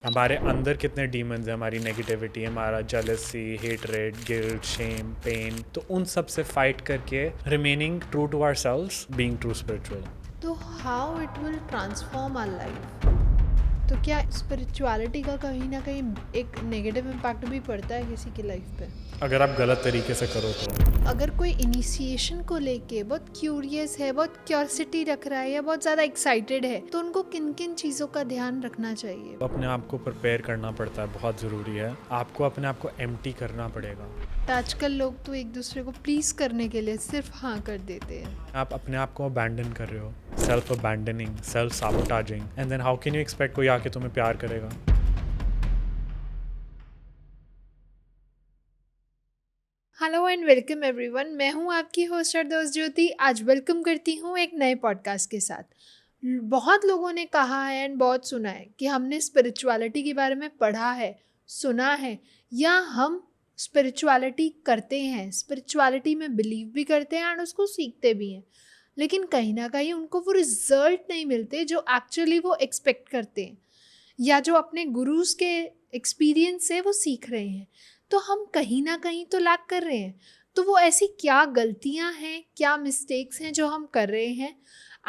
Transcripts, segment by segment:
हमारे अंदर कितने डीमंस हैं, हमारी नेगेटिविटी, हमारा jealousy, hatred, guilt, shame, pain, तो उन सब से फाइट करके remaining true to our selves, being true spiritual. तो how it will transform our life? तो क्या स्पिरिचुअलिटी का कहीं ना कहीं एक नेगेटिव इम्पैक्ट भी पड़ता है किसी की लाइफ पे? अगर आप गलत तरीके से करो तो अगर कोई इनिशिएशन को लेके बहुत क्यूरियस है, बहुत क्यूरियोसिटी रख रहा है या बहुत ज़्यादा एक्साइटेड है, तो उनको किन किन चीज़ों का ध्यान रखना चाहिए? अपने आप को प्रिपेयर करना पड़ता है, बहुत ज़रूरी है। आपको अपने आप को एम्प्टी करना पड़ेगा। तो आजकल लोग तो एक दूसरे को प्लीज़ करने के लिए सिर्फ हाँ कर देते हैं। आप अपने आप को अबैंडन कर रहे हो, self abandoning, self sabotaging, and then how can you expect कोई आके तुम्हें प्यार करेगा? हेलो एंड वेलकम एवरीवन, मैं हूं आपकी होस्ट और दोस्त ज्योति। आज वेलकम करती हूं एक नए पॉडकास्ट के साथ। बहुत लोगों ने कहा है एंड बहुत सुना है कि हमने स्पिरिचुअलिटी के बारे में पढ़ा है, सुना है, या हम स्पिरिचुअलिटी करते हैं, स्पिरिचुअलिटी में बिलीव भी करते हैं एंड उसको सीखते भी हैं। लेकिन कहीं ना कहीं उनको वो रिजल्ट नहीं मिलते जो एक्चुअली वो एक्सपेक्ट करते हैं, या जो अपने गुरुज के एक्सपीरियंस से वो सीख रहे हैं। तो हम कहीं ना कहीं तो लैक कर रहे हैं। तो वो ऐसी क्या गलतियां हैं, क्या मिस्टेक्स हैं जो हम कर रहे हैं?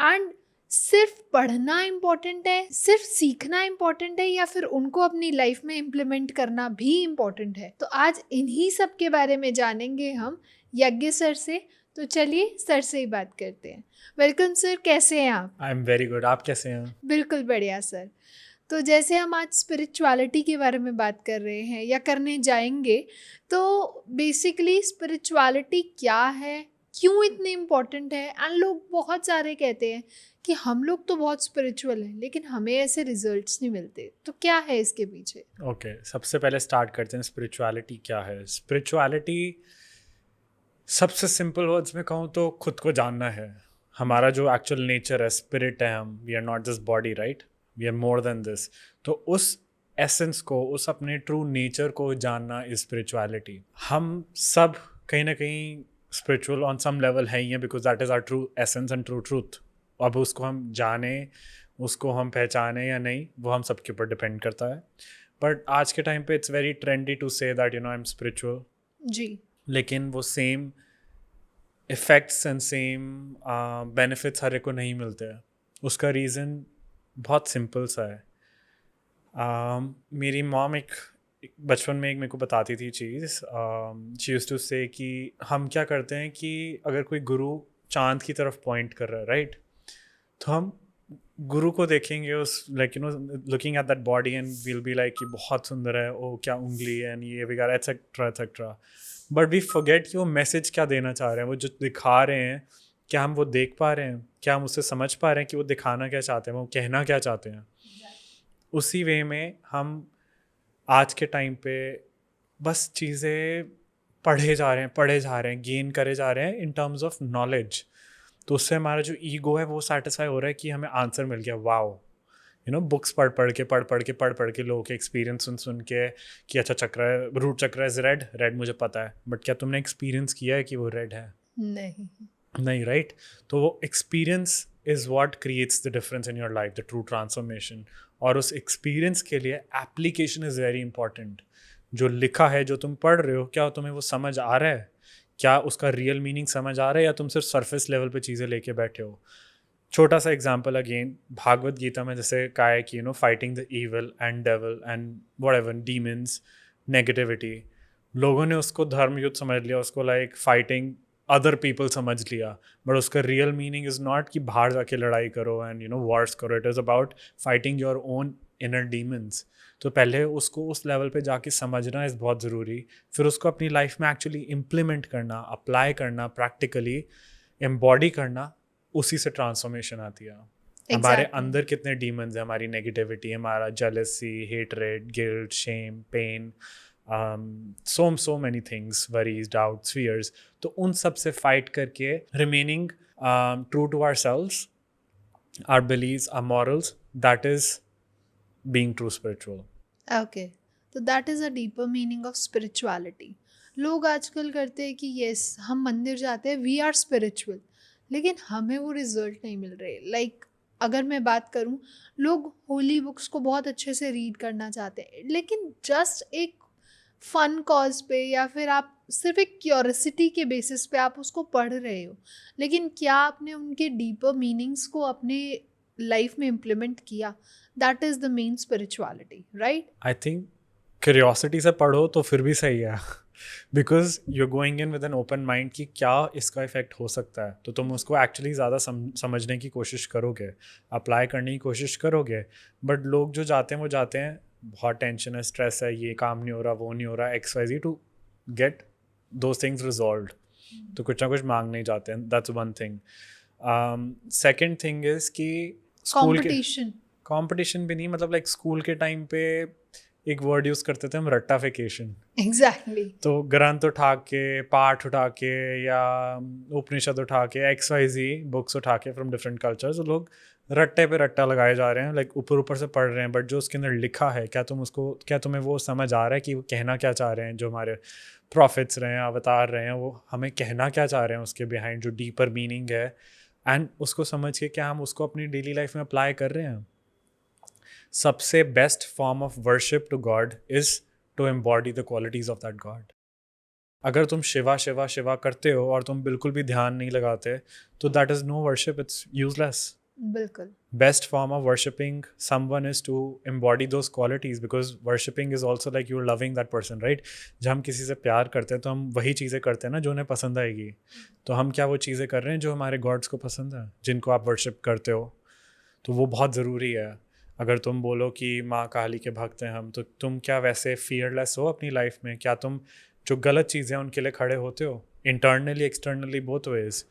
एंड सिर्फ पढ़ना इम्पोर्टेंट है, सिर्फ सीखना इम्पोर्टेंट है, या फिर उनको अपनी लाइफ में इम्प्लीमेंट करना भी इम्पोर्टेंट है? तो आज इन्हीं सब के बारे में जानेंगे हम यज्ञ सर से। तो चलिए सर से ही बात करते हैं। वेलकम सर, कैसे हैं आप? I am very good. आप कैसे हैं? बिल्कुल बढ़िया सर। तो जैसे हम आज स्पिरिचुअलिटी के बारे में बात कर रहे हैं या करने जाएंगे, तो बेसिकली स्पिरिचुअलिटी क्या है, क्यों इतनी इम्पोर्टेंट है? एंड लोग बहुत सारे कहते हैं कि हम लोग तो बहुत स्पिरिचुअल हैं लेकिन हमें ऐसे रिजल्ट्स नहीं मिलते। तो क्या है इसके पीछे? ओके, सबसे पहले स्टार्ट करते हैं, स्पिरिचुअलिटी क्या है। स्पिरिचुअलिटी सबसे सिंपल वर्ड्स में कहूँ तो खुद को जानना है। हमारा जो एक्चुअल नेचर है, स्पिरिट है, हम we are not just body, right? We are more than this. तो उस एसेंस को, उस अपने ट्रू नेचर को जानना इज स्पिरिचुअलिटी। हम सब कहीं ना कहीं स्पिरिचुअल ऑन सम लेवल है ही हैं, because that is our true essence and true truth. अब उसको हम जाने, उसको हम पहचाने या नहीं, वो हम सबके ऊपर डिपेंड करता है। बट आज के टाइम पे it's very trendy to say that I am spiritual, जी। लेकिन वो same effects and same benefits हर एक को नहीं मिलते हैं। उसका रीज़न बहुत सिंपल सा है। मेरी मॉम एक बचपन में एक मेरे को बताती थी चीज़। शी यूज्ड टू से कि हम क्या करते हैं कि अगर कोई गुरु चांद की तरफ पॉइंट कर रहा है, राइट, तो हम गुरु को देखेंगे उस, like looking at that body and will be like कि बहुत सुंदर है, ओ क्या उंगली है, एंड ये वगैरह et cetera et cetera. But we forget कि वो मैसेज क्या देना चाह रहे हैं, वो जो दिखा रहे हैं, क्या हम वो देख पा रहे हैं, क्या हम उससे समझ पा रहे हैं कि वो दिखाना क्या चाहते हैं, वो कहना क्या चाहते हैं। उसी वे में हम आज के टाइम पे बस चीज़ें पढ़े जा रहे हैं, गेन करे जा रहे हैं इन टर्म्स ऑफ नॉलेज। तो उससे हमारा जो ईगो है वो सेटिस्फाई हो रहा है कि हमें आंसर मिल गया, वाओ। बुक्स पढ़ के लोगों के एक्सपीरियंस सुन सुन के कि अच्छा चक्र है, रूट चक्र इज रेड, रेड मुझे पता है, बट क्या तुमने एक्सपीरियंस किया है कि वो रेड है? नहीं। नहीं, राइट? तो वो experience is what creates the difference in your life, the true transformation. और उस एक्सपीरियंस के लिए एप्लीकेशन इज़ वेरी इंपॉर्टेंट। जो लिखा है, जो तुम पढ़ रहे हो, क्या तुम्हें वो समझ आ रहा है? क्या उसका रियल मीनिंग समझ आ रहा है, या तुम सिर्फ सरफेस लेवल पे चीज़ें लेके बैठे हो? छोटा सा एग्जाम्पल अगेन, भागवत गीता में जैसे कहा है कि fighting the evil and devil and whatever demons, negativity. लोगों ने उसको धर्म युद्ध समझ लिया, उसको लाइक फाइटिंग अदर पीपल समझ लिया। बट उसका रियल मीनिंग इज़ नॉट कि बाहर जाके लड़ाई करो एंड वॉर्स करो। It is about fighting your own inner demons. तो पहले उसको उस लेवल पे जाके समझना इज़ बहुत ज़रूरी। फिर उसको अपनी लाइफ में एक्चुअली इम्प्लीमेंट करना, अप्लाई करना, प्रैक्टिकली एम्बॉडी करना, उसी से ट्रांसफॉर्मेशन आती है। हमारे एग्जैक्टली। अंदर कितने डीमंस हैं, हमारी नेगेटिविटी, हमारा jealousy, hatred, guilt, shame, pain, so many things, worries, doubts, fears. तो उन सब से फाइट करके remaining true to our selves, our beliefs, our morals, that is being true spiritual. Okay. तो that is a deeper meaning of spirituality. लोग आजकल करते हैं कि यस हम मंदिर जाते हैं, वी आर स्पिरिचुअल, लेकिन हमें वो रिजल्ट नहीं मिल रहे। लाइक अगर मैं बात करूं, लोग होली बुक्स को बहुत अच्छे से रीड करना चाहते हैं, लेकिन जस्ट एक फन कॉज पे या फिर आप सिर्फ एक क्यूरियोसिटी के बेसिस पे आप उसको पढ़ रहे हो, लेकिन क्या आपने उनके डीपर मीनिंग्स को अपने लाइफ में इम्प्लीमेंट किया? That is the main spirituality, right? I think curiosity से पढ़ो तो फिर भी सही है because you going in with an open mind कि क्या इसका इफेक्ट हो सकता है, तो तुम उसको एक्चुअली ज़्यादा समझने की कोशिश करोगे, अप्लाई करने की कोशिश करोगे. बट लोग जो जाते हैं वो जाते हैं, बहुत टेंशन है, स्ट्रेस है, ये काम नहीं हो रहा, वो नहीं हो रहा, XYZ, to get those things resolve. तो कुछ ना कुछ मांग नहीं जाते हैं. That's one thing. Second thing is कि स्कूल के कंपटीशन. कंपटीशन भी नहीं, मतलब लाइक स्कूल के टाइम पे एक वर्ड यूज़ करते थे हम, रट्टाफिकेशन. एग्जैक्टली. तो ग्रंथ उठा के, पाठ उठा के, या उपनिषद उठा के, XYZ बुक्स उठा के फ्रॉम डिफरेंट कल्चर्स, लोग रट्टे पे रट्टा लगाए जा रहे हैं, लाइक ऊपर ऊपर से पढ़ रहे हैं, बट जो उसके अंदर लिखा है, क्या तुम्हें वो समझ आ रहा है कि वो कहना क्या चाह रहे हैं? जो हमारे प्रॉफिट्स रहे हैं, अवतार रहे हैं, वो हमें कहना क्या चाह रहे हैं, उसके बिहाइंड जो डीपर मीनिंग है, एंड उसको समझ के क्या हम उसको अपनी डेली लाइफ में अप्लाई कर रहे हैं? सबसे best form of worship to God is to embody the qualities of that God. अगर तुम शिवा शिवा शिवा करते हो और तुम बिल्कुल भी ध्यान नहीं लगाते, तो that is no worship, it's useless. बिल्कुल. Best form of worshipping someone is to embody those qualities, because worshipping is also like you're loving that person, right? जब हम किसी से प्यार करते हैं तो हम वही चीज़ें करते हैं ना जो उन्हें पसंद आएगी. तो हम क्या वो चीज़ें कर रहे हैं जो हमारे गॉड्स को पसंद है, जिनको आप वर्शिप करते हो? तो वो बहुत ज़रूरी है. अगर तुम बोलो कि माँ काली के भक्त हैं हम, तो तुम क्या वैसे फियरलेस हो अपनी लाइफ में? क्या तुम जो गलत चीज़ें उनके लिए खड़े होते हो, इंटरनली एक्सटर्नली बोथ वेज?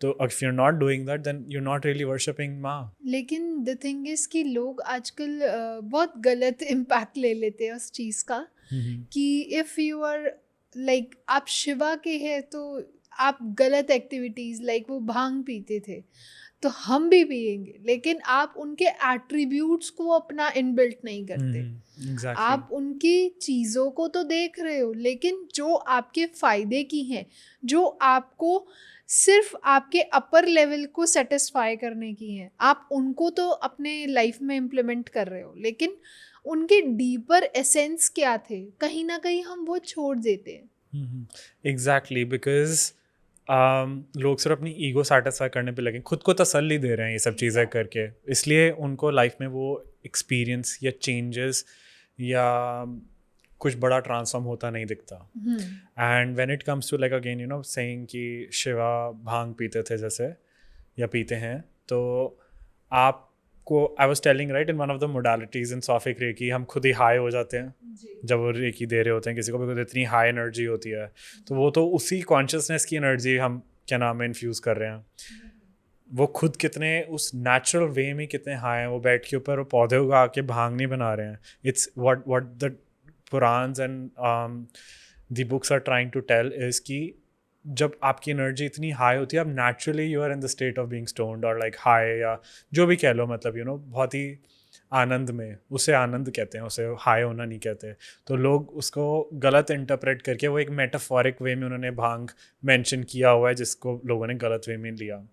तो if you're not doing that, then you're not really worshipping माँ. लेकिन द थिंग इज़ कि लोग आजकल बहुत गलत इम्पैक्ट ले लेते हैं उस चीज़ का, कि इफ़ यू आर लाइक आप शिवा के हैं तो आप गलत एक्टिविटीज़, लाइक वो भांग पीते थे तो हम भी पिएंगे, लेकिन आप उनके एट्रीब्यूट्स को अपना इनबिल्ट नहीं करते. Exactly. आप उनकी चीज़ों को तो देख रहे हो, लेकिन जो आपके फ़ायदे की हैं, जो आपको सिर्फ आपके अपर लेवल को सेटिस्फाई करने की हैं, आप उनको तो अपने लाइफ में इम्प्लीमेंट कर रहे हो, लेकिन उनके डीपर एसेंस क्या थे, कहीं ना कहीं हम वो छोड़ देते हैं. एग्जैक्टली, बिकॉज लोग सिर्फ अपनी ईगो सेटिस्फाई करने पे लगे, खुद को तसल्ली दे रहे हैं ये सब चीज़ें करके, इसलिए उनको लाइफ में वो एक्सपीरियंस या चेंजेस या कुछ बड़ा ट्रांसफॉर्म होता नहीं दिखता. And when it comes to like again you know saying कि शिवा भांग पीते थे जैसे, या पीते हैं, तो आपको I was telling right, in one of the modalities in सॉफिक रेकी हम खुद ही हाई हो जाते हैं जब वो रेकी दे रहे होते हैं किसी को, बिकॉज इतनी हाई एनर्जी होती है. तो वो तो उसी कॉन्शियसनेस की एनर्जी हम क्या नाम है इन्फ्यूज़ कर रहे हैं. वो खुद कितने उस नेचुरल वे में कितने हाई हैं, वो बैठ के ऊपर वो पौधे उगा के भांग नहीं बना रहे हैं. It's what the Purans and the books are trying to tell is कि जब आपकी एनर्जी इतनी हाई होती है, आप naturally you are in the state of being stoned और लाइक हाई, या जो भी कह लो, मतलब यू नो बहुत ही आनंद में, उसे आनंद कहते हैं, उसे हाई होना नहीं कहते. तो लोग उसको गलत इंटरप्रेट करके वो एक मेटाफोरिक वे में उन्होंने भांग मेंशन किया हुआ है, जिसको लोगों ने गलत वे में लिया.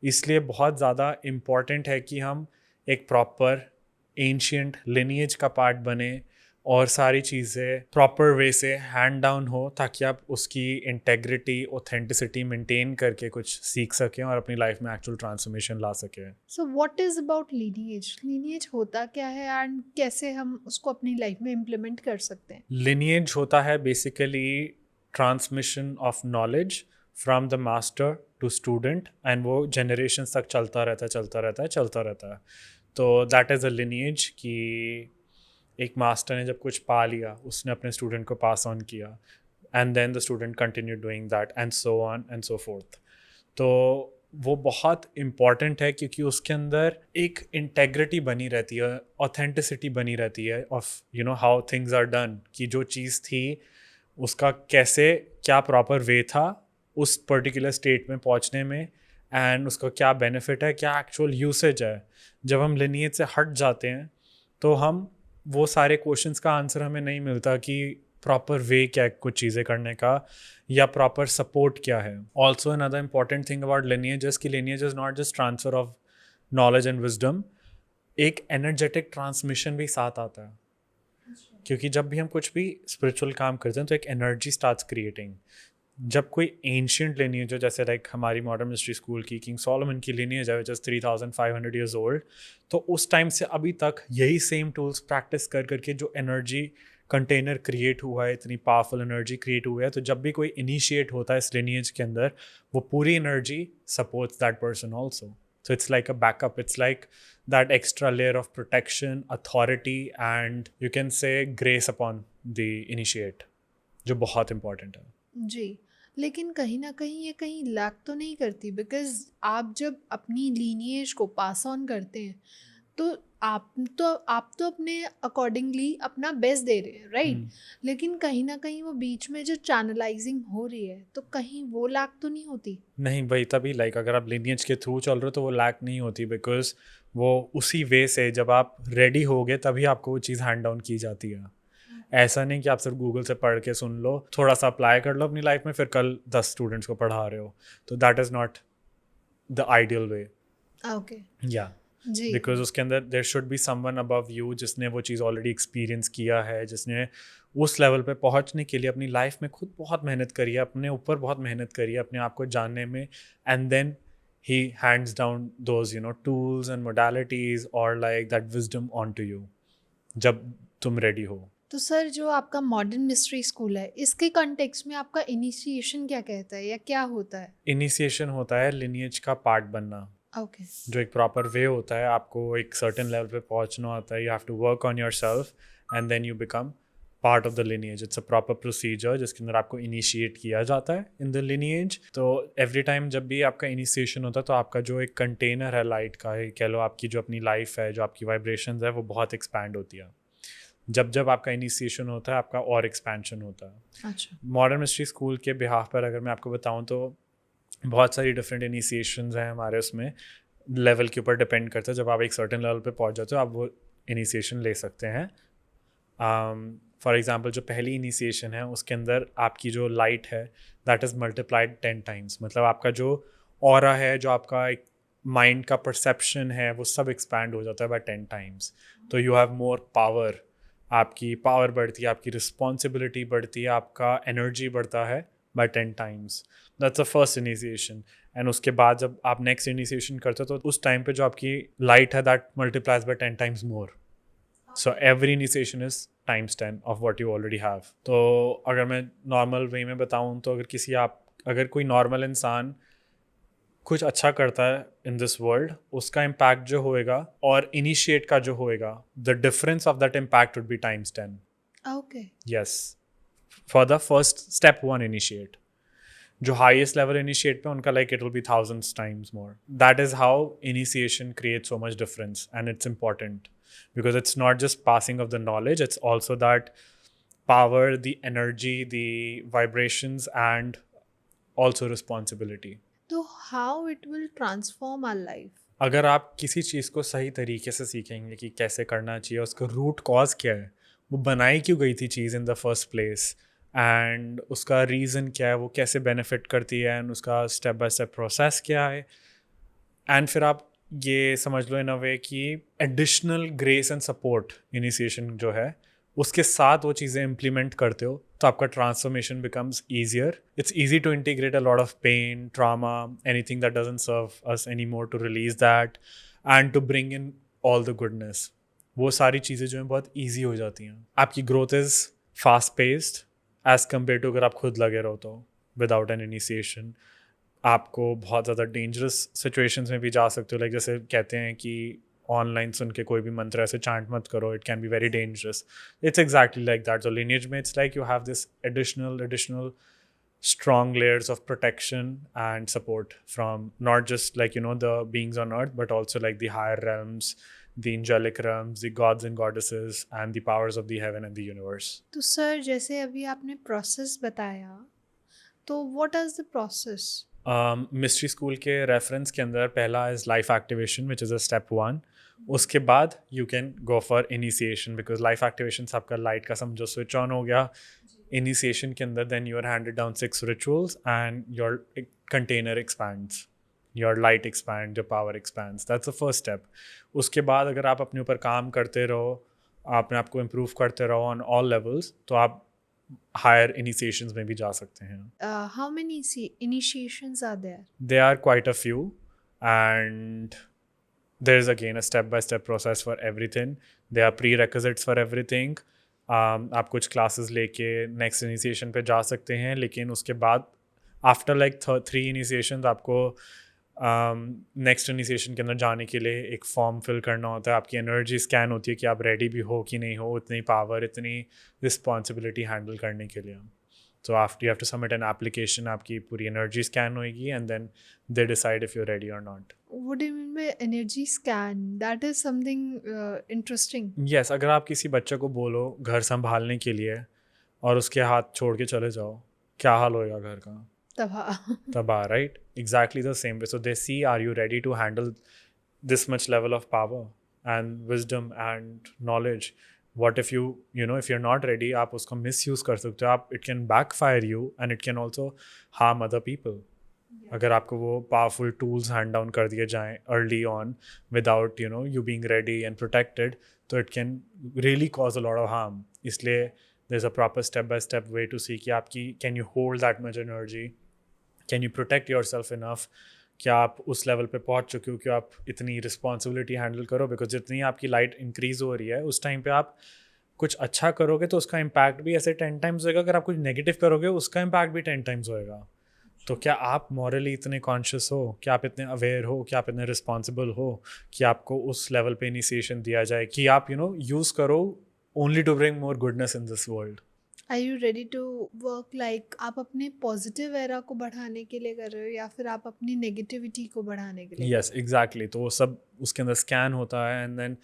इसलिए बहुत ज़्यादा इम्पॉर्टेंट है कि हम एक प्रॉपर एंशियंट लिनिएज का पार्ट बने और सारी चीज़ें प्रॉपर वे से हैंड डाउन हो, ताकि आप उसकी इंटेग्रिटी, ऑथेंटिसिटी मेंटेन करके कुछ सीख सकें और अपनी लाइफ में एक्चुअल ट्रांसफॉर्मेशन ला सकें. So what is about lineage? Lineage होता क्या है एंड कैसे हम उसको अपनी लाइफ में इम्प्लीमेंट कर सकते हैं? लिनिएज होता है basically transmission of knowledge from the master to student, and वो जनरेशन्स तक चलता रहता है. तो दैट इज़ अ लिनिएज कि एक मास्टर ने जब कुछ पा लिया, उसने अपने स्टूडेंट को पास ऑन किया, and then the student continue doing that, and so on and so forth. तो वो बहुत इम्पॉर्टेंट है, क्योंकि उसके अंदर एक इंटेग्रिटी बनी रहती है, ऑथेंटिसिटी बनी रहती है of you know how things are done, कि जो चीज़ थी उसका कैसे, क्या प्रॉपर वे था उस पर्टिकुलर स्टेट में पहुंचने में, एंड उसका क्या बेनिफिट है, क्या एक्चुअल यूसेज है. जब हम लिनिएज से हट जाते हैं तो हम वो सारे क्वेश्चंस का आंसर हमें नहीं मिलता कि प्रॉपर वे क्या है कुछ चीज़ें करने का, या प्रॉपर सपोर्ट क्या है. Also another important thing about lineage is कि lineage is not just transfer of knowledge and wisdom, एक एनर्जेटिक ट्रांसमिशन भी साथ आता है। क्योंकि जब भी हम कुछ भी स्पिरिचुअल काम करते हैं तो एक एनर्जी स्टार्ट्स क्रिएटिंग। जब कोई एंशियंट लिनिएज हो, जैसे लाइक हमारी मॉडर्न मिस्ट्री स्कूल की किंग सोलोमन की लिनिएज है विच इज़ 3500 ईयर्स ओल्ड, तो उस टाइम से अभी तक यही सेम टूल्स प्रैक्टिस कर करके जो एनर्जी कंटेनर क्रिएट हुआ है, इतनी पावरफुल एनर्जी क्रिएट हुआ है, तो जब भी कोई इनिशिएट होता है इस लिनिएज के अंदर, वो पूरी energy supports that person also. So it's like a backup. It's like that extra layer of protection, authority, and you can say grace upon the initiate, जो बहुत important है। जी, लेकिन कहीं न कहीं ये कहीं लैक तो नहीं करती, बिकॉज़ आप जब अपनी लीनिएज को पास ऑन करते हैं, तो आप तो अपने अकॉर्डिंगली अपना बेस्ट दे रहे हैं, राइट? लेकिन कहीं न कहीं वो बीच में जो चैनलाइज़िंग हो रही है, तो कहीं वो लैक तो नहीं होती? नहीं भाई, तभी लाइक अगर आप लिनियज के थ्रू चल रहे हो तो वो लैक नहीं होती, बिकॉज वो उसी वे से जब आप रेडी होगे तभी आपको वो चीज़ हैंड डाउन की जाती है। ऐसा नहीं कि आप सिर्फ गूगल से पढ़ के सुन लो, थोड़ा सा अप्लाई कर लो अपनी लाइफ में, फिर कल 10 स्टूडेंट्स को पढ़ा रहे हो, तो that is not the ideal way. Okay, या जी। बिकॉज उसके अंदर there should be someone above you जिसने वो चीज़ ऑलरेडी एक्सपीरियंस किया है, जिसने उस लेवल पे पहुंचने के लिए अपनी लाइफ में खुद बहुत मेहनत करी है, अपने ऊपर बहुत मेहनत करी है अपने आप को जानने में, and then he hands down those tools and modalities और like that wisdom on to you जब तुम रेडी हो। तो सर, जो आपका मॉडर्न मिस्ट्री स्कूल है, इसके कॉन्टेक्स्ट में आपका इनिशिएशन क्या कहता है या क्या होता है? इनिशिएशन होता है लिनिएज का पार्ट बनना, ओके, जो एक प्रॉपर वे होता है, आपको एक सर्टेन लेवल पे पहुंचना होता है, you have to work on your self and then you become part of the lineage. It's a proper procedure जिसके अंदर आपको इनिशिएट किया जाता है इन द लिनिएज। तो एवरी टाइम जब भी आपका इनिशिएशन होता है तो आपका जो एक कंटेनर है लाइट का, कह लो आपकी जो अपनी लाइफ है, जो आपकी वाइब्रेशंस है, वो बहुत एक्सपैंड होती है। जब जब आपका इनिशिएशन होता है आपका और एक्सपेंशन होता है। अच्छा, मॉडर्न मिस्ट्री स्कूल के बिहाफ पर अगर मैं आपको बताऊं तो बहुत सारी डिफरेंट इनिशिएशंस हैं हमारे, उसमें लेवल के ऊपर डिपेंड करता है। जब आप एक सर्टेन लेवल पे पहुंच जाते हो आप वो इनिशिएशन ले सकते हैं। फॉर एग्जांपल जो पहली इनिशिएशन है उसके अंदर आपकी जो लाइट है दैट इज़ मल्टीप्लाइड 10 टाइम्स, मतलब आपका जो ऑरा है, जो आपका एक माइंड का परसेप्शन है, वो सब एक्सपैंड हो जाता है बाय 10 टाइम्स। तो यू हैव मोर पावर, आपकी पावर बढ़ती है, आपकी रिस्पॉन्सिबिलिटी बढ़ती है, आपका एनर्जी बढ़ता है by 10 times. That's the first initiation. And उसके बाद जब आप नेक्स्ट इनिशिएशन करते हो तो उस टाइम पे जो आपकी लाइट है that multiplies by 10 times more. So every initiation is times 10 of what you already have. तो अगर मैं नॉर्मल वे में बताऊँ तो अगर कोई नॉर्मल इंसान कुछ अच्छा करता है इन दिस वर्ल्ड, उसका इम्पैक्ट जो होएगा और इनिशिएट का जो होएगा, the difference of that impact would be times 10। Okay, yes, for the first step 1 initiate. जो हाईएस्ट लेवल इनिशिएट पे उनका like it will be thousands times more. That is how initiation creates so much difference and it's important because it's not just passing of the knowledge, it's also that power, the energy, the vibrations, and also responsibility. तो how it will transform our life? अगर आप किसी चीज़ को सही तरीके से सीखेंगे कि कैसे करना चाहिए, उसका रूट कॉज क्या है, वो बनाई क्यों गई थी चीज़ in the first place, and उसका रीज़न क्या है, वो कैसे बेनिफिट करती है, एंड उसका स्टेप बाय स्टेप प्रोसेस क्या है, एंड फिर आप ये समझ लो इन अ वे कि additional grace and support initiation जो है उसके साथ वो चीज़ें इम्प्लीमेंट करते हो तो आपका transformation becomes easier. It's easy to integrate a lot of pain, trauma, anything that doesn't serve us any more, to release that and to bring in all the goodness. वो सारी चीज़ें जो हैं बहुत ईजी हो जाती हैं। आपकी growth is fast paced as compare to अगर आप खुद लगे रहो तो विदाउट एन इनिशिएशन। आपको बहुत ज़्यादा डेंजरस सिचुएशंस में भी जा सकते हो, लाइक जैसे कहते हैं कि ऑनलाइन सुन के कोई भी मंत्र ऐसे चांट मत करो, it can be very dangerous. It's exactly like that. So lineage में it's like you have this additional strong layers of protection and support from not just like the beings on earth, but also like the higher realms, the angelic realms, the gods and goddesses, and the powers of the heaven and the universe. तो sir, जैसे अभी आपने process बताया, तो what is the process? Mystery school के reference के अंदर पहला is life activation which is a step 1। उसके बाद you can go for initiation, because life activation से आपका लाइट का समझो स्विच ऑन हो गया। इनिशिएशन के अंदर then you are handed down 6 rituals and your container expands. Your light expand, your power expands, that's the first step. उसके बाद अगर आप अपने ऊपर काम करते रहो, अपने आप को इम्प्रूव करते रहो ऑन ऑल लेवल्स, तो आप हायर इनिशिएशंस में भी जा सकते हैं. How many initiations are there? There are quite a few, and there is again a step by step process for everything. There are prerequisites for everything. आप कुछ क्लासेस लेके नेक्स्ट इनिशिएशन पे जा सकते हैं, लेकिन उसके बाद आफ्टर लाइक 3 इनिशिएशन आपको नेक्स्ट इनिशिएशन के अंदर जाने के लिए एक फॉर्म फिल करना होता है. आपकी एनर्जी स्कैन होती है कि आप रेडी भी हो कि नहीं हो, इतनी पावर, इतनी रिस्पॉन्सिबिलिटी हैंडल करने के लिए. So after you have to submit an application, आपकी पूरी एनर्जी स्कैन होएगी, and then they decide if you're ready or not. What do you mean by energy scan? That is something interesting. Yes, अगर आप किसी बच्चे को बोलो घर संभालने के लिए और उसके हाथ छोड़ के चले जाओ, क्या हाल होएगा घर का? तबाह, right? Exactly the same way. So they see, are you ready to handle this much level of power and wisdom and knowledge? What if if you're not ready, आप उसको misuse कर सकते हो. आप, it can backfire you and it can also harm other people. अगर आपको वो powerful tools hand down कर दिए जाएं early on without you being ready and protected, तो it can really cause a lot of harm. इसलिए there's a proper step by step way to see कि आपकी can you hold that much energy, can you protect yourself enough, क्या आप उस level पे पहुंच चुके हो कि आप इतनी रिस्पॉन्सिबिलिटी हैंडल करो. बिकॉज जितनी आपकी लाइट इंक्रीज हो रही है उस टाइम पे आप कुछ अच्छा करोगे तो उसका इम्पैक्ट भी ऐसे 10 टाइम्स होएगा. अगर आप कुछ नेगेटिव करोगे उसका इम्पैक्ट भी 10 टाइम्स होएगा. तो क्या आप मॉरली इतने कॉन्शियस हो, क्या आप इतने अवेयर हो, क्या आप इतने रिस्पॉन्सिबल हो कि आपको उस लेवल पे इनिशिएशन दिया जाए कि आप यूज़ करो only to bring more goodness in this world. Are you ready to work like आप अपने पॉजिटिव एरा को बढ़ाने के लिए कर रहे हो या फिर आप अपनी नेगेटिविटी को बढ़ाने के लिए? Yes, exactly. तो वो सब उसके अंदर स्कैन होता है, एंड देन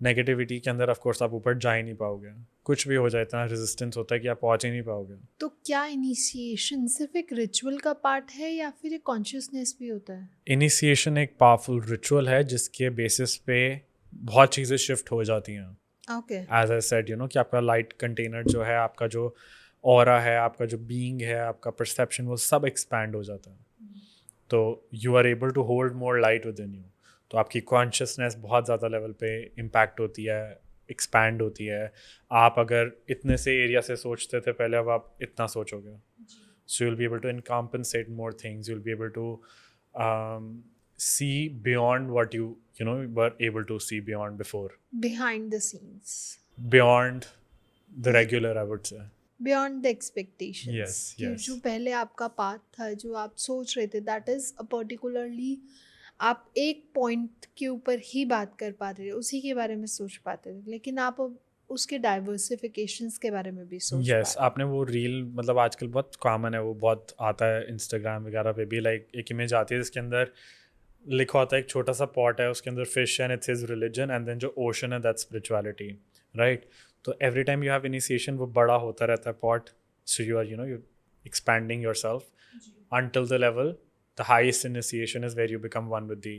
नेगेटिविटी के अंदर ऑफ कोर्स आप ऊपर जा ही नहीं पाओगे. कुछ भी हो जाए, इतना रेजिस्टेंस होता है कि आप पहुंच ही नहीं पाओगे. तो क्या इनिशिएशन सिर्फ एक रिचुअल का पार्ट है या फिर एक कॉन्शियसनेस भी होता है? इनिशिएशन एक पावरफुल रिचुअल है जिसके बेसिस पे बहुत चीज़ें शिफ्ट हो जाती हैं. ओके. एज आई सेड कि आपका लाइट कंटेनर जो है, आपका जो ऑरा है, आपका जो बीइंग है, आपका परसेप्शन, वो सब एक्सपैंड हो जाता है. तो you are able to hold more light within you. तो आपकी कॉन्शियसनेस बहुत ज़्यादा लेवल पे इम्पैक्ट होती है, एक्सपैंड होती है. आप अगर इतने से एरिया से सोचते थे पहले, अब आप इतना सोचोगे. सो you'll be able to compensate more things. You'll be able to see beyond what you were able to see beyond before. Behind the scenes. Beyond the regular, I would say. Beyond the expectations. Yes, कि yes. जो पहले आपका path था, जो आप सोच रहे थे, दैट इज पर्टिकुलरली आप एक पॉइंट के ऊपर ही बात कर पाते थे, उसी के बारे में सोच पाते थे, लेकिन आप अब उसके डाइवर्सिफिकेशंस के बारे में भी सोच यस, आपने वो रील, मतलब आजकल बहुत कॉमन है, वो बहुत आता है इंस्टाग्राम वगैरह पे भी. लाइक एक इमेज आती है जिसके अंदर लिखा होता है, एक छोटा सा पॉट है, उसके अंदर fish and it's his religion, and then जो ओशन है दैट्स स्पिरिचुअलिटी, राइट. तो every time you have initiation, वो बड़ा होता रहता है pot. So you are you expanding your self until the level, the highest initiation is where you become one with the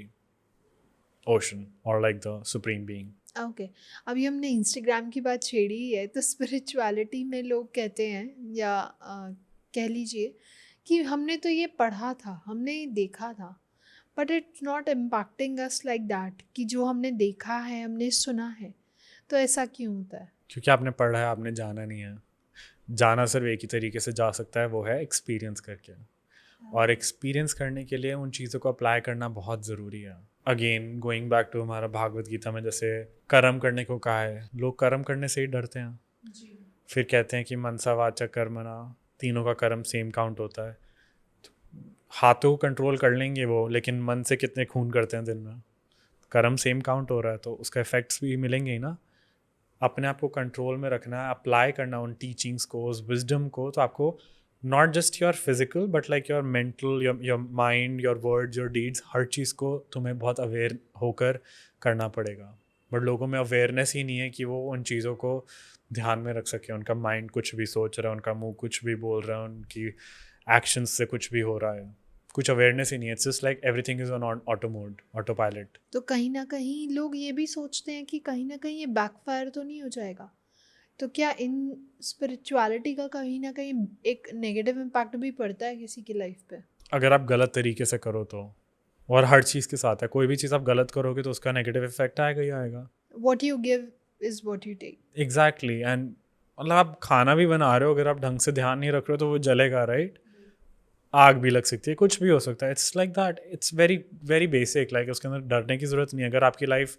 ocean or like the supreme being. Okay. अभी हमने Instagram की बात छेड़ी ही है, तो स्पिरिचुअलिटी में लोग कहते हैं या कह लीजिए कि हमने तो ये पढ़ा था, हमने ये देखा था, but it's not impacting us like that, कि जो हमने देखा है, हमने सुना है. तो ऐसा क्यों होता है? क्योंकि आपने पढ़ा है, आपने जाना नहीं है. जाना सिर्फ एक ही तरीके से जा सकता है, वो है एक्सपीरियंस करके. और एक्सपीरियंस करने के लिए उन चीज़ों को अप्लाई करना बहुत ज़रूरी है. अगेन गोइंग बैक टू हमारा भागवत गीता में जैसे कर्म करने को कहा है, लोग कर्म करने से ही डरते हैं. फिर कहते हैं कि मनसा वाचा कर्मणा, तीनों का कर्म सेम काउंट होता है. तो हाथों को कंट्रोल कर लेंगे वो, लेकिन मन से कितने खून करते हैं दिन में, कर्म सेम काउंट हो रहा है, तो उसका इफेक्ट्स भी मिलेंगे ही ना. अपने आप को कंट्रोल में रखना है, अप्लाई करना उन टीचिंग्स को, उस विजडम को. तो आपको not just your physical but like your mental, your mind, your words, your deeds, हर चीज़ को तुम्हें बहुत अवेयर होकर करना पड़ेगा. बट लोगों में अवेयरनेस ही नहीं है कि वो उन चीज़ों को ध्यान में रख सके. उनका माइंड कुछ भी सोच रहा है, उनका मुंह कुछ भी बोल रहा है, उनकी एक्शंस से कुछ भी हो रहा है, कुछ अवेयरनेस ही नहीं है. It's just like everything is on auto mode, auto pilot. तो कहीं ना कहीं लोग ये भी सोचते हैं कि कहीं ना कहीं ये बैकफायर तो नहीं हो जाएगा. तो क्या इन स्पिरिचुअलिटी का कहीं ना कहीं एक नेगेटिव इम्पैक्ट भी पड़ता है किसी की लाइफ पे? अगर आप गलत तरीके से करो तो और हर चीज़ के साथ है, कोई भी चीज़ आप गलत करोगे तो उसका नेगेटिव इफेक्ट आएगा ही आएगा। What you give is what you take. Exactly and मतलब आप खाना भी बना रहे हो, अगर आप ढंग से ध्यान नहीं रख रहे हो तो वो जलेगा, राइट? आग भी लग सकती है, कुछ भी हो सकता है। It's like that, it's very very basic, like उसके अंदर डरने की ज़रूरत नहीं है। अगर आपकी लाइफ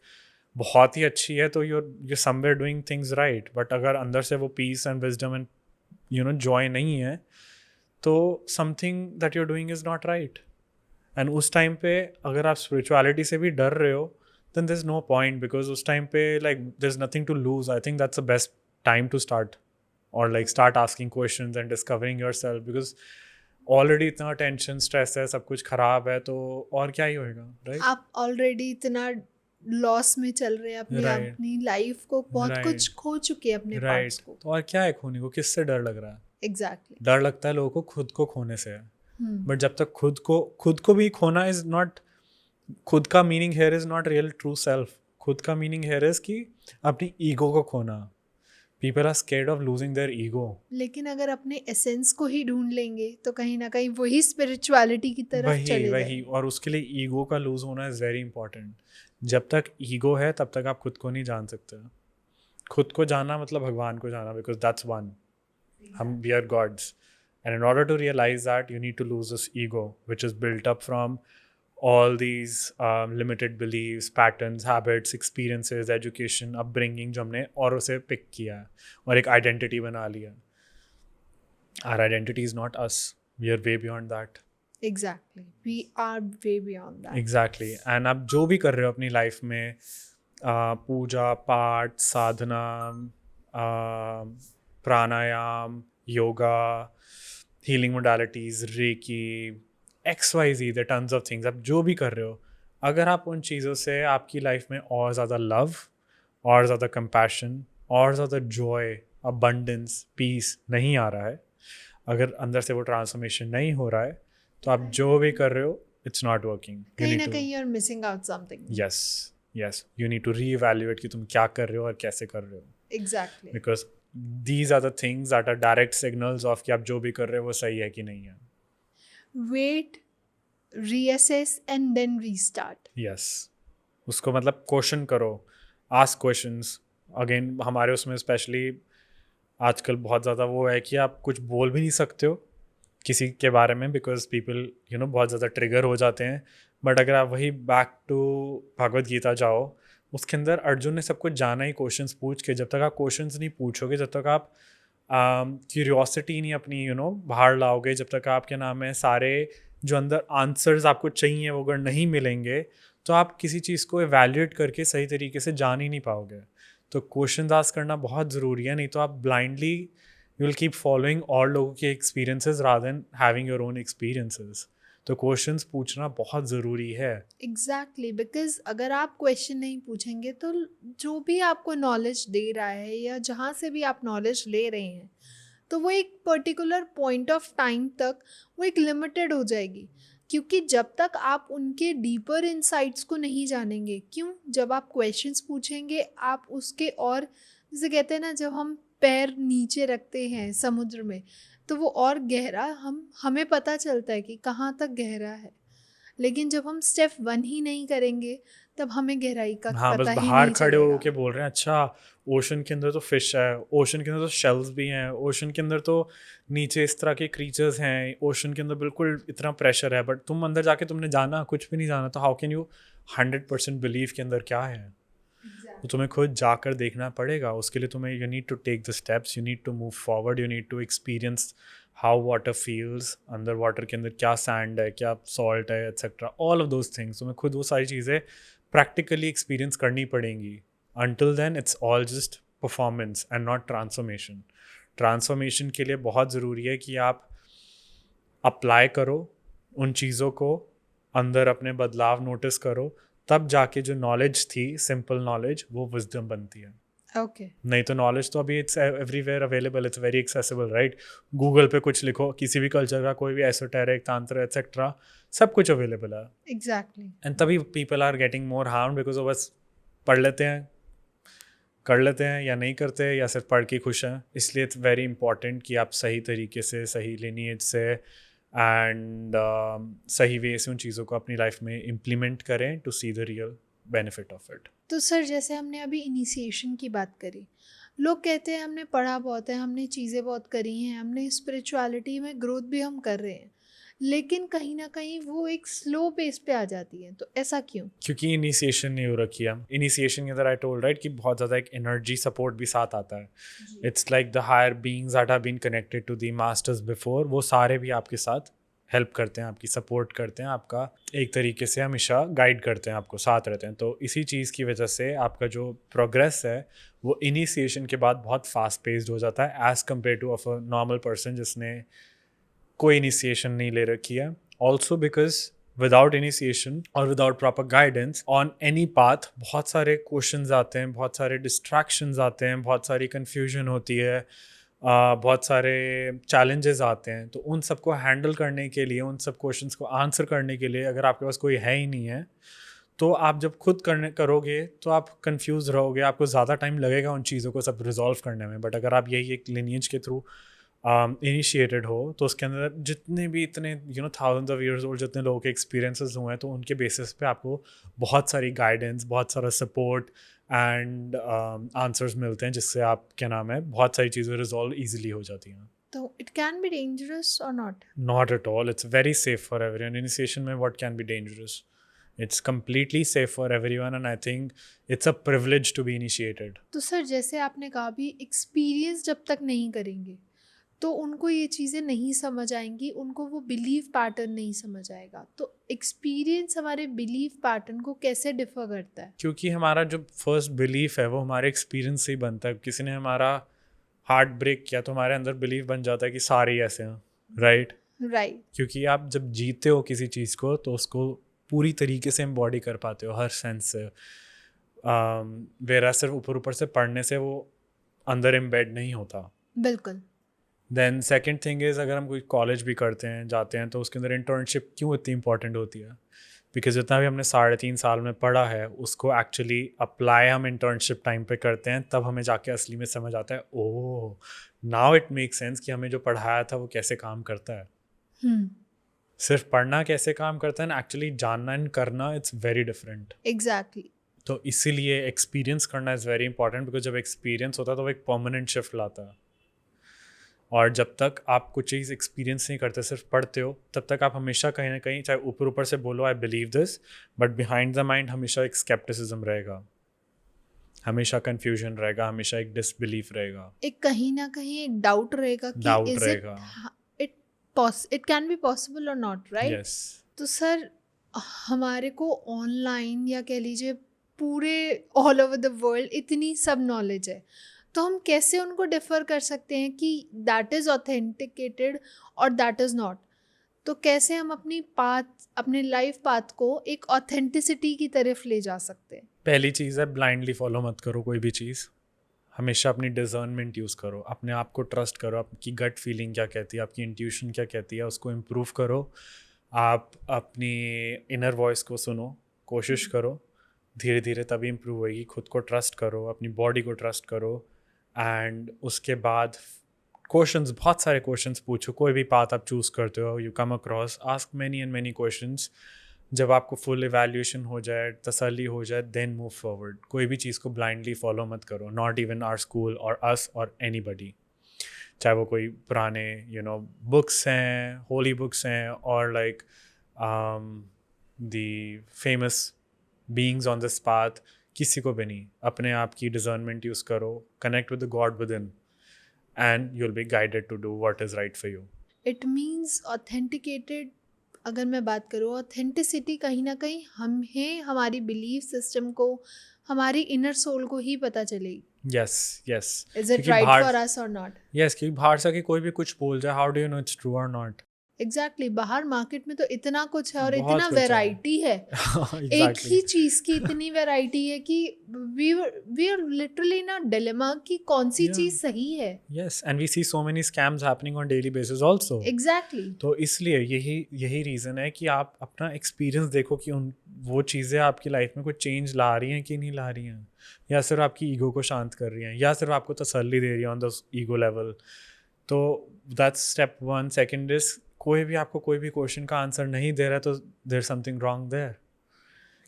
बहुत ही अच्छी है तो you're somewhere doing things right, but अगर अंदर से वो peace and wisdom and joy नहीं है तो something that you're doing is not right. And उस टाइम पे अगर आप स्पिरिचुअलिटी से भी डर रहे हो then there's no point, because उस टाइम पे like there's nothing to lose. I think that's the best time to start, or like start asking questions and discovering yourself, because already इतना टेंशन स्ट्रेस है, सब कुछ खराब है, तो और क्या ही होएगा, राइट? आप ऑलरेडी इतना लॉस में चल रहे हैं Right. अपनी लाइफ को, बहुत Right. कुछ खो चुके हैं अपने राइट, पार्ट्स को। तो और क्या है खोने को? किससे डर लग रहा है? एग्जैक्टली। डर लगता है लोगों को खुद को खोने से है, बट जब तक खुद को भी खोना इज नॉट, खुद का meaning here is not real true self. खुद का मीनिंग हेयर इज कि अपनी ईगो को खोना। People are scared of losing their ego. लेकिन अगर अपने एसेंस को ही ढूंढ लेंगे तो कहीं ना कहीं वही स्पिरिचुअलिटी की तरफ वही चले वही जाएंगे। और उसके लिए ईगो का लूज होना इज़ वेरी इंपॉर्टेंट। जब तक ईगो है तब तक आप खुद को नहीं जान सकते। खुद को जानना मतलब भगवान को जाना, बिकॉज दैट्स वन, हम we are gods, and in order to realize that you need to lose this ego which is built up from all these limited beliefs, patterns, habits, experiences, education, upbringing जो हमने और उसे pick किया है और एक identity बना लिया। Our identity is not us. We are way beyond that. Exactly, we are way beyond that. Exactly. And आप जो भी कर रहे हो अपनी लाइफ में, पूजा पाठ, साधना, प्राणायाम, yoga, healing modalities, reiki, XYZ, the tons of things, आप जो भी कर रहे हो, अगर आप उन चीज़ों से आपकी लाइफ में और ज़्यादा लव, और ज़्यादा कंपैशन, और ज़्यादा जॉय, अबंडेंस, पीस नहीं आ रहा है, अगर अंदर से वो ट्रांसफॉर्मेशन नहीं हो रहा है, तो आप जो भी कर रहे हो इट्स नॉट वर्किंग। कहीं ना कहीं you are missing out something. Yes you need to reevaluate कि तुम क्या कर रहे हो और कैसे कर रहे हो, exactly. Because these are the things that are direct signals of कि आप जो भी कर रहे हो वो सही है कि नहीं है। Wait, reassess and then restart. Yes, उसको मतलब क्वेश्चन करो, आस्क क्वेश्चंस। अगेन हमारे उसमें स्पेशली आजकल बहुत ज़्यादा वो है कि आप कुछ बोल भी नहीं सकते हो किसी के बारे में, बिकॉज पीपल बहुत ज़्यादा ट्रिगर हो जाते हैं। बट अगर आप वही बैक टू भगवद गीता जाओ, उसके अंदर अर्जुन ने सब कुछ जाना ही क्वेश्चंस पूछ के। जब तक आप क्वेश्चंस नहीं पूछोगे, जब तक आप क्यूरियोसिटी नहीं अपनी बाहर लाओगे, जब तक आप क्या नाम है सारे जो अंदर आंसर्स आपको चाहिए वो अगर नहीं मिलेंगे, तो आप किसी चीज़ को एवैल्यूएट करके सही तरीके से जान ही नहीं पाओगे। तो क्वेश्चन आस्क करना बहुत ज़रूरी है, नहीं तो आप blindly you will keep following और लोगों के experiences rather than having your own experiences. तो क्वेश्चंस पूछना बहुत ज़रूरी है। एग्जैक्टली, बिकॉज अगर आप क्वेश्चन नहीं पूछेंगे तो जो भी आपको नॉलेज दे रहा है या जहाँ से भी आप नॉलेज ले रहे हैं, तो वो एक पर्टिकुलर पॉइंट ऑफ टाइम तक वो एक लिमिटेड हो जाएगी। क्योंकि जब तक आप उनके डीपर इनसाइट्स को नहीं जानेंगे, क्यों, जब आप क्वेश्चंस पूछेंगे आप उसके, और जैसे कहते हैं ना, जब हम पैर नीचे रखते हैं समुद्र में तो वो और गहरा हमें पता चलता है कि कहाँ तक गहरा है। लेकिन जब हम स्टेप 1 ही नहीं करेंगे तब हमें गहराई का हाँ, बस पता ही बाहर नहीं खड़े हो चलेगा। के बोल रहे हैं अच्छा ओशन के अंदर तो फिश है, ओशन के अंदर तो शेल्स भी हैं, ओशन के अंदर तो नीचे इस तरह के क्रीचर्स हैं, ओशन के अंदर बिल्कुल इतना प्रेशर है, बट तुम अंदर जाके तुमने जाना कुछ भी नहीं जाना, तो हाउ कैन यू 100% बिलीव के अंदर क्या है? तो तुम्हें खुद जाकर देखना पड़ेगा। उसके लिए तुम्हें you need to take the steps, you need to move forward, you need to experience how water feels, अंदर वाटर के अंदर क्या सैंड है, क्या सॉल्ट है, etcetera, all of those things. तुम्हें खुद वो सारी चीज़ें प्रैक्टिकली एक्सपीरियंस करनी पड़ेंगी। Until then it's all just performance and not transformation. Transformation के लिए बहुत ज़रूरी है कि आप अप्लाई करो उन चीज़ों को, अंदर अपने बदलाव नोटिस करो, तब जाके जो नॉलेज थी, सिंपल नॉलेज, वो विजडम बनती है। ओके। नहीं तो नॉलेज तो अभी it's everywhere available, it's very accessible, right? Google पे कुछ लिखो, किसी भी कल्चर का कोई भी एसोटेरिक, तांत्र, एट्सेट्रा, सब कुछ अवेलेबल है। एग्जैक्टली। एंड तभी people are getting more harm, because वो बस पढ़ लेते हैं, कर लेते हैं, या नहीं करते, या सिर्फ पढ़ के खुश हैं। इसलिए इट्स वेरी इंपॉर्टेंट कि आप सही तरीके से, सही लिनिएज से एंड सही वे से उन चीज़ों को अपनी लाइफ में इम्प्लीमेंट करें to see the real benefit of it. तो सर जैसे हमने अभी इनिशिएशन की बात करी, लोग कहते हैं हमने पढ़ा बहुत है, हमने चीज़ें बहुत करी हैं, हमने स्पिरिचुअलिटी में ग्रोथ भी हम कर रहे हैं, लेकिन कहीं ना कहीं वो एक स्लो पेस पे आ जाती है, तो ऐसा क्यों? क्योंकि इनिशिएशन नहीं हो रखी है. इनिशिएशन के अंदर आई टोल्ड राइट कि बहुत ज़्यादा एक एनर्जी सपोर्ट भी साथ आता है. It's like the higher beings that have been connected to the masters before, वो सारे भी आपके साथ हेल्प करते हैं, आपकी सपोर्ट करते हैं, आपका एक तरीके से हमेशा गाइड करते हैं, आपको साथ रहते हैं. तो इसी चीज़ की वजह से आपका जो प्रोग्रेस है वो इनिशिएशन के बाद बहुत फास्ट पेस्ड हो जाता है as compare two of a normal person जिसने कोई इनिशिएशन नहीं ले रखी है. ऑल्सो बिकॉज विदाउट इनिशिएशन और without proper guidance on any path बहुत सारे क्वेश्चंस आते हैं, बहुत सारे डिस्ट्रैक्शंस आते हैं, बहुत सारी कन्फ्यूजन होती है, बहुत सारे चैलेंजेस आते हैं. तो उन सबको हैंडल करने के लिए, उन सब क्वेश्चंस को आंसर करने के लिए अगर आपके पास कोई है ही नहीं है, तो आप जब खुद करोगे तो आप कंफ्यूज रहोगे, आपको ज़्यादा टाइम लगेगा उन चीज़ों को सब रिजॉल्व करने में. बट अगर आप यही एक लिनियज के थ्रू इनिशिएटेड हो तो उसके अंदर जितने भी इतने थाउजेंड्स ऑफ ईयर्स ओल्ड जितने लोगों के एक्सपीरियंसेस हुए हैं, तो उनके बेसिस पे आपको बहुत सारी गाइडेंस, बहुत सारा सपोर्ट एंड आंसर्स मिलते हैं, जिससे आप क्या नाम है बहुत सारी चीज़ें रिजॉल्व ईजिली हो जाती हैं. तो इट कैन बी डेंजरस और not? Not at all, it's very safe for everyone. Initiation में what can be dangerous? It's completely safe for everyone and I think it's a privilege to be initiated. तो sir जैसे आपने कहा भी experience जब तक नहीं करेंगे तो उनको ये चीज़ें नहीं समझ आएंगी, उनको वो बिलीफ पैटर्न नहीं समझ आएगा. तो एक्सपीरियंस हमारे बिलीफ पैटर्न को कैसे डिफर करता है? क्योंकि हमारा जो फर्स्ट बिलीफ है वो हमारे एक्सपीरियंस से ही बनता है. किसी ने हमारा हार्ट ब्रेक किया तो हमारे अंदर बिलीफ बन जाता है कि सारे ही ऐसे हैं, राइट? राइट. क्योंकि आप जब जीते हो किसी चीज़ को तो उसको पूरी तरीके से एम्बॉडी कर पाते हो हर सेंस से. वेरा सिर्फ ऊपर ऊपर से पढ़ने से वो अंदर एम्बेड नहीं होता. बिल्कुल. देन सेकंड थिंग इज़ अगर हम कोई कॉलेज भी करते हैं, जाते हैं, तो उसके अंदर इंटर्नशिप क्यों इतनी इंपॉर्टेंट होती है? बिकॉज जितना भी हमने 3.5 साल में पढ़ा है उसको एक्चुअली अप्लाई हम इंटर्नशिप टाइम पे करते हैं, तब हमें जाके असली में समझ आता है, ओह नाउ इट मेक सेंस कि हमें जो पढ़ाया था वो कैसे काम करता है. सिर्फ पढ़ना कैसे काम करता है ना, एक्चुअली जानना एंड करना, इट्स वेरी डिफरेंट. एग्जैक्टली. तो इसीलिए एक्सपीरियंस करना इज़ वेरी इंपॉर्टेंट, बिकॉज जब एक्सपीरियंस होता है तो वो एक परमानेंट शिफ्ट लाता है. और जब तक आप कुछ चीज़ एक्सपीरियंस नहीं करते, सिर्फ पढ़ते हो, तब तक आप हमेशा कहीं ना कहीं, चाहे ऊपर ऊपर से बोलो I believe this, but behind the mind हमेशा एक स्केप्टिसिज्म रहेगा, हमेशा कंफ्यूजन रहेगा, हमेशा एक डिसबिलीफ रहेगा, एक कहीं ना कहीं एक डाउट रहेगा कि डाउट इज रहेगा. इट कैन बी पॉसिबल और नॉट, राइट? यस. तो सर हमारे को ऑनलाइन या कह लीजिए पूरे ऑल ओवर द वर्ल्ड इतनी सब नॉलेज है, तो हम कैसे उनको डिफ़र कर सकते हैं कि दैट इज़ ऑथेंटिकेटेड और दैट इज़ नॉट? तो कैसे हम अपनी पाथ, अपने लाइफ पाथ को एक ऑथेंटिसिटी की तरफ ले जा सकते हैं? पहली चीज़ है ब्लाइंडली फॉलो मत करो कोई भी चीज़. हमेशा अपनी डिजर्नमेंट यूज़ करो, अपने आप को ट्रस्ट करो, आपकी गट फीलिंग क्या कहती है, आपकी इंट्यूशन क्या कहती है, उसको इम्प्रूव करो. आप अपनी इनर वॉइस को सुनो, कोशिश करो, धीरे धीरे तभी इम्प्रूव होएगी. खुद को ट्रस्ट करो, अपनी बॉडी को ट्रस्ट करो, एंड उसके बाद क्वेश्चंस, बहुत सारे क्वेश्चंस पूछो. कोई भी पाथ आप चूज़ करते हो, you come across, ask many and many questions. जब आपको फुल इवैल्यूएशन हो जाए, तसल्ली हो जाए, देन मूव फॉरवर्ड. कोई भी चीज़ को ब्लाइंडली फॉलो मत करो, नॉट इवन आवर स्कूल और अस और एनीबडी. चाहे वो कोई पुराने बुक्स हैं, होली बुक्स हैं, और like the famous beings on this path, किसी को भी नहीं. अपने आप की डिजर्नमेंट यूज़ करो, connect with the god within, and you will be guided to do what is right for you. It means authenticated, अगर मैं बात करूँ ऑथेंटिसिटी, कहीं ना कहीं हमें हमारी बिलीफ सिस्टम को, हमारी इनर सोल को ही पता चलेगी. Yes yes. Is it right for us और नॉट? यस, क्योंकि बाहर से कोई भी कुछ बोल जाए, how do you know it's true और नॉट? एग्जैक्टली. बाहर मार्केट में तो इतना कुछ है और बहुत इतना कुछ है. वैरायटी है. एक ही चीज़ की इतनी वैरायटी है कि we are literally in a dilemma कि कौन सी Yeah. चीज़ सही है. Yes, and we see so many scams happening on daily basis also. Exactly. तो इसलिए यही रीज़न है कि आप अपना एक्सपीरियंस देखो कि वो चीज़ें आपकी लाइफ में कुछ चेंज ला रही हैं कि नहीं ला रही हैं, या सिर्फ आपकी ईगो को शांत कर रही हैं, या सिर्फ आपको तसल्ली दे रही है ऑन द ईगो लेवल. तो दैट्स स्टेप 1. सेकंड इज कोई भी आपको कोई भी क्वेश्चन का आंसर नहीं दे रहा है तो देयर समथिंग रॉन्ग देयर,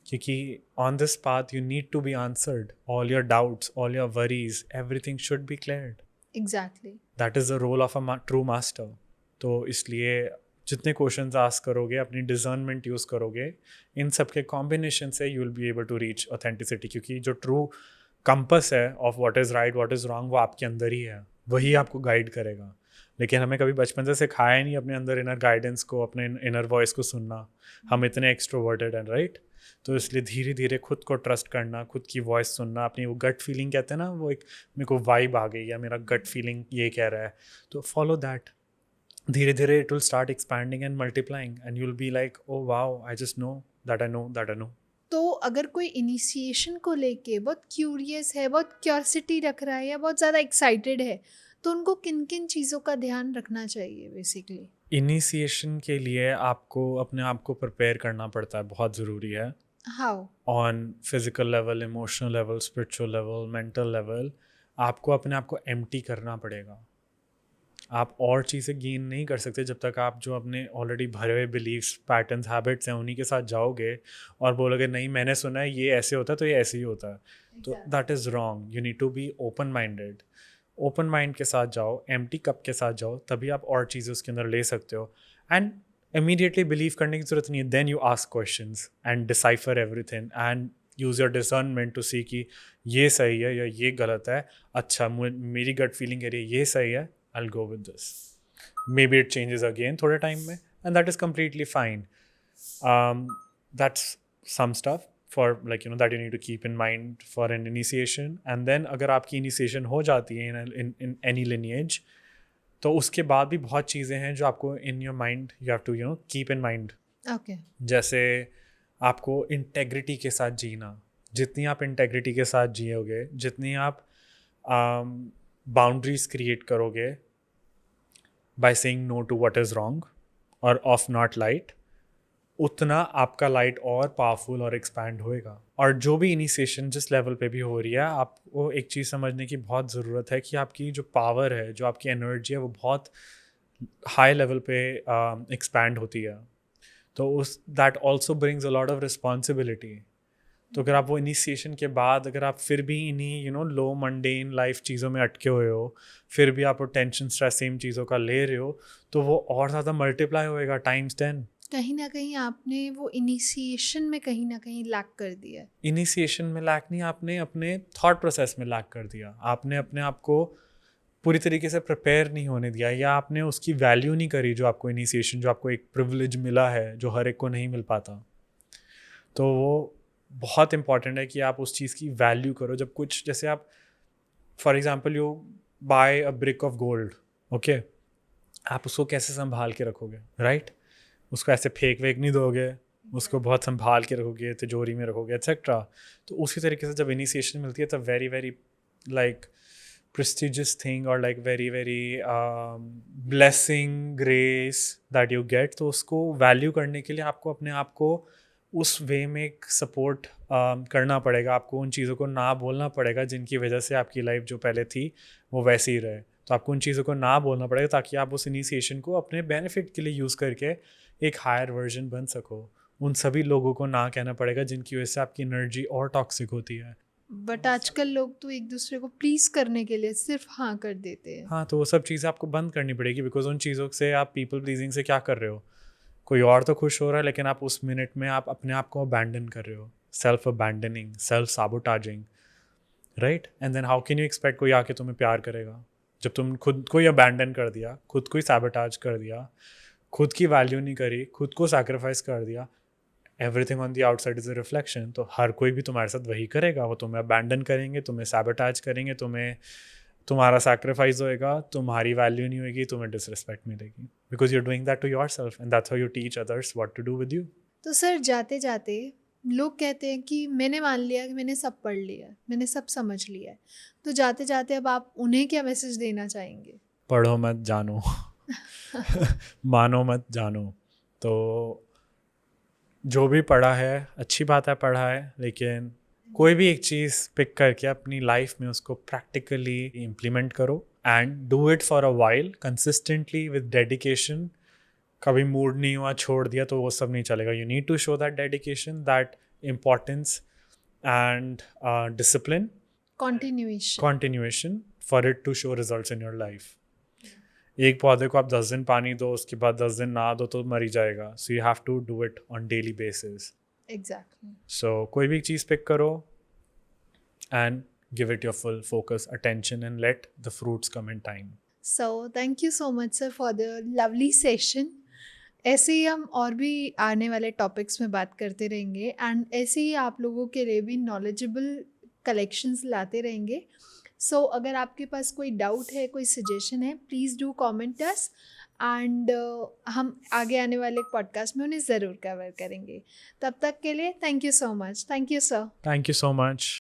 क्योंकि on this path you need to be answered all your doubts, all your worries, everything should be cleared. Exactly. That is the role of a true master. तो इसलिए जितने questions ask करोगे, अपनी डिजर्नमेंट use करोगे, इन सब के combination से you will be able to reach authenticity, क्योंकि जो ट्रू कंपस है of what is right what is wrong वो आपके अंदर ही है, वही आपको गाइड करेगा. लेकिन हमें कभी बचपन से सिखाया नहीं अपने अंदर इनर गाइडेंस को, अपने इनर वॉइस को सुनना. हम इतने एक्सट्रोवर्टेड हैं, राइट? तो इसलिए धीरे धीरे खुद को ट्रस्ट करना, खुद की वॉइस सुनना, अपनी वो गट फीलिंग कहते हैं ना, वो एक मेरे को वाइब आ गई या मेरा गट फीलिंग ये कह रहा है, तो फॉलो दैट. धीरे धीरे it will start expanding and multiplying and you will be like, oh wow, I just know that I know that I know. तो अगर कोई इनिशिएशन को लेके बहुत क्यूरियस है, बहुत क्यूरियोसिटी रख रहा है या बहुत ज़्यादा एक्साइटेड है, तो उनको किन किन चीज़ों का ध्यान रखना चाहिए बेसिकली? इनिशिएशन के लिए आपको अपने आप को प्रिपेयर करना पड़ता है, बहुत ज़रूरी है. How? On physical level, emotional level, spiritual level, mental level, आपको अपने आप को एम्प्टी करना पड़ेगा. आप और चीज़ें गेन नहीं कर सकते जब तक आप जो अपने ऑलरेडी भरे हुए बिलीव्स, पैटर्न्स, हैबिट्स हैं उन्हीं के साथ जाओगे और बोलोगे नहीं मैंने सुना है ये ऐसे होता है तो ये ऐसे ही होता है, तो that is wrong. You need to be open minded. Open mind के साथ जाओ, एम्प्टी कप के साथ जाओ, तभी आप और चीज़ें उसके अंदर ले सकते हो. एंड इमीडिएटली बिलीव करने की ज़रूरत नहीं है. Then you ask questions and decipher everything and use your discernment to see कि ये सही है या ये गलत है. अच्छा मेरी गट फीलिंग कह रही है ये सही है, I'll go with this. Maybe it changes again थोड़े टाइम में and that is completely fine. That's some stuff for like that you need to keep in mind for an initiation. And then अगर आपकी initiation हो जाती है in any lineage, तो उसके बाद भी बहुत चीज़ें हैं जो आपको in your mind you have to keep in mind. Okay. जैसे आपको इंटेग्रिटी के साथ जीना. जितनी आप इंटेग्रिटी के साथ जियोगे, जितनी आप बाउंड्रीज क्रिएट करोगे by saying no to what is wrong और ऑफ नॉट लाइट, उतना आपका लाइट और पावरफुल और एक्सपैंड होएगा. और जो भी इनिशिएशन जिस लेवल पे भी हो रही है, आपको एक चीज़ समझने की बहुत ज़रूरत है कि आपकी जो पावर है, जो आपकी एनर्जी है, वो बहुत हाई लेवल पे एक्सपैंड होती है. तो उस that also brings a lot of responsibility. तो अगर आप वो इनिशिएशन के बाद अगर आप फिर भी इन्हीं लो मंडेन लाइफ चीज़ों में अटके हुए हो, फिर भी आप वो टेंशन स्ट्रेस सेम चीज़ों का ले रहे हो, तो वो और ज़्यादा मल्टीप्लाई होएगा टाइम्स 10. कहीं ना कहीं आपने वो इनिशिएशन में कहीं ना कहीं लैक कर दिया है. इनिशिएशन में लैक नहीं, आपने अपने थॉट प्रोसेस में लैक कर दिया. आपने अपने आप को पूरी तरीके से प्रिपेयर नहीं होने दिया, या आपने उसकी वैल्यू नहीं करी जो आपको इनिशिएशन, जो आपको एक प्रिविलेज मिला है जो हर एक को नहीं मिल पाता. तो वो बहुत इंपॉर्टेंट है कि आप उस चीज़ की वैल्यू करो. जब कुछ जैसे आप for example you buy a brick of gold, okay, आप उसको कैसे संभाल के रखोगे, राइट? उसको ऐसे फेंक वेक नहीं दोगे, उसको बहुत संभाल के रखोगे, तिजोरी में रखोगे, एक्सेट्रा. तो उसी तरीके से जब इनिशिएशन मिलती है तो very very like prestigious thing or like very very blessing grace that you get. तो उसको वैल्यू करने के लिए आपको अपने आप को उस वे में एक सपोर्ट करना पड़ेगा. आपको उन चीज़ों को ना बोलना पड़ेगा जिनकी वजह से आपकी लाइफ जो पहले थी वो वैसी ही रहे. तो आपको उन चीज़ों को ना बोलना पड़ेगा ताकि आप उस इनिशिएशन को अपने बेनिफिट के लिए यूज़ करके एक हायर वर्जन बन सको. उन सभी लोगों को ना कहना पड़ेगा जिनकी वजह से आपकी एनर्जी और टॉक्सिक होती है. बट आजकल लोग तो एक दूसरे को प्लीज़ करने के लिए सिर्फ हाँ कर देते हैं. हाँ, तो वो सब चीज़ें आपको बंद करनी पड़ेगी, बिकॉज उन चीज़ों से आप पीपल प्लीजिंग से क्या कर रहे हो, कोई और तो खुश हो रहा है लेकिन आप उस मिनट में आप अपने आप को अबैंडन कर रहे हो. Self abandoning, self sabotaging, right? And then how can you expect कोई आके तुम्हें प्यार करेगा जब तुम खुद को ही अबैंडन कर दिया, खुद को ही सैबोटाज कर दिया, खुद की वैल्यू नहीं करी, खुद को सैक्रिफाइस कर दिया. Everything on the outside is a reflection. तो हर कोई भी तुम्हारे साथ वही करेगा. वो तुम्हें अबैंडन करेंगे, तुम्हें सैबोटाज करेंगे, तुम्हारा सैक्रिफाइस होएगा, तुम्हारी वैल्यू नहीं होगी, तुम्हें डिसरिस्पेक्ट मिलेगी, because you are doing that to yourself and that's how you teach others what to do with you. तो सर जाते जाते लोग कहते हैं कि मैंने मान लिया कि मैंने सब पढ़ लिया, मैंने सब समझ लिया है. तो जाते जाते अब आप उन्हें क्या मैसेज देना चाहेंगे? पढ़ो मत जानो. मानो मत जानो. तो जो भी पढ़ा है अच्छी बात है, पढ़ा है, लेकिन कोई भी एक चीज़ पिक करके अपनी लाइफ में उसको प्रैक्टिकली इम्प्लीमेंट करो and do it for a while consistently with dedication कभी मूड नहीं हुआ छोड़ दिया तो वो सब नहीं चलेगा. You need to show that dedication, that importance and discipline, continuation. continuation for it to show results in your life. एक पौधे को आप 10 दिन पानी दो, उसके बाद 10 दिन ना दो तो मर ही जाएगा. So you have to do it on daily basis. Exactly. So कोई भी चीज़ पिक करो and give it your full focus, attention, and let the fruits come in time. So thank you so much sir for the lovely session. ऐसे ही हम और भी आने वाले टॉपिक्स में बात करते रहेंगे एंड ऐसे ही आप लोगों के लिए भी नॉलेजेबल कलेक्शंस लाते रहेंगे. सो अगर आपके पास कोई डाउट है, कोई सजेशन है, please do comment us and हम आगे आने वाले पॉडकास्ट में उन्हें ज़रूर कवर करेंगे. तब तक के लिए thank you so much. Thank you sir. Thank you so much.